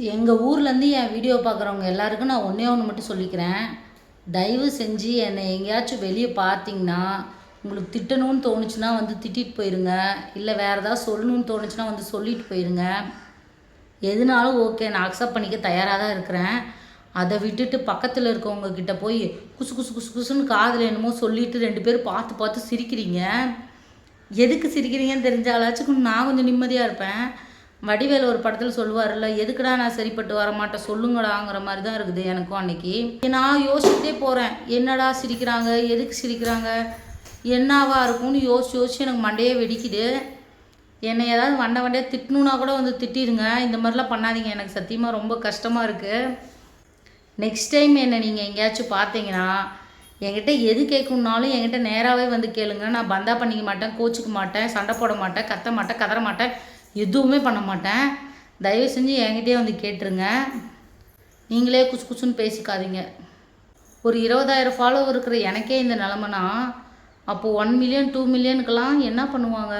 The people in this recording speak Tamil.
எங்கள் ஊர்லேருந்து என் வீடியோ பார்க்குறவங்க எல்லாருக்கும் நான் ஒன்றே ஒன்று மட்டும் சொல்லிக்கிறேன். தயவு செஞ்சு என்னை எங்கேயாச்சும் வெளியே பார்த்தீங்கன்னா, உங்களுக்கு திட்டணும்னு தோணுச்சுன்னா வந்து திட்டிட்டு போயிருங்க. இல்லை வேறு ஏதாவது சொல்லணும்னு தோணுச்சுன்னா வந்து சொல்லிட்டு போயிருங்க. எதுனாலும் ஓகே, நான் அக்செப்ட் பண்ணிக்க தயாராக தான் இருக்கிறேன். அதை விட்டுட்டு பக்கத்தில் இருக்கவங்க கிட்ட போய் குசு குசு குசு குசுன்னு காதில் என்னமோ சொல்லிட்டு 2 பேரும் பார்த்து பார்த்து சிரிக்கிறீங்க. எதுக்கு சிரிக்கிறீங்கன்னு தெரிஞ்சாலாச்சும் நான் கொஞ்சம் நிம்மதியாக இருப்பேன். வடிவேலு ஒரு படத்தில் சொல்லுவார்ல, எதுக்குடா நான் சரிப்பட்டு வர மாட்டேன் சொல்லுங்கடாங்கிற மாதிரி தான் இருக்குது எனக்கும் அன்னைக்கு. நான் யோசிச்சுட்டே போகிறேன், என்னடா சிரிக்கிறாங்க, எதுக்கு சிரிக்கிறாங்க, என்னவா இருக்கும்னு யோசிச்சு எனக்கு மண்டையே வெடிக்குது. என்னை ஏதாவது வண்டையாக திட்டணுன்னா கூட வந்து திட்டிடுங்க. இந்த மாதிரிலாம் பண்ணாதீங்க, எனக்கு சத்தியமாக ரொம்ப கஷ்டமாக இருக்குது. நெக்ஸ்ட் டைம் என்னை நீங்கள் எங்கேயாச்சும் பார்த்தீங்கன்னா என்கிட்ட எது கேட்கணுன்னாலும் என்கிட்ட நேராகவே வந்து கேளுங்க. நான் பந்தா பண்ணிக்க மாட்டேன், கோச்சிக்க மாட்டேன், சண்டை போட மாட்டேன், கத்த மாட்டேன், கதற மாட்டேன், எதுவுமே பண்ண மாட்டேன். தயவு செஞ்சு என்கிட்டயே வந்து கேட்டுருங்க. நீங்களே குசு குசுன்னு பேசிக்காதீங்க. ஒரு 20,000 ஃபாலோவர் இருக்கிற எனக்கே இந்த நிலமைனா, அப்போது 1 மில்லியன் 2 மில்லியனுக்கெல்லாம் என்ன பண்ணுவாங்க?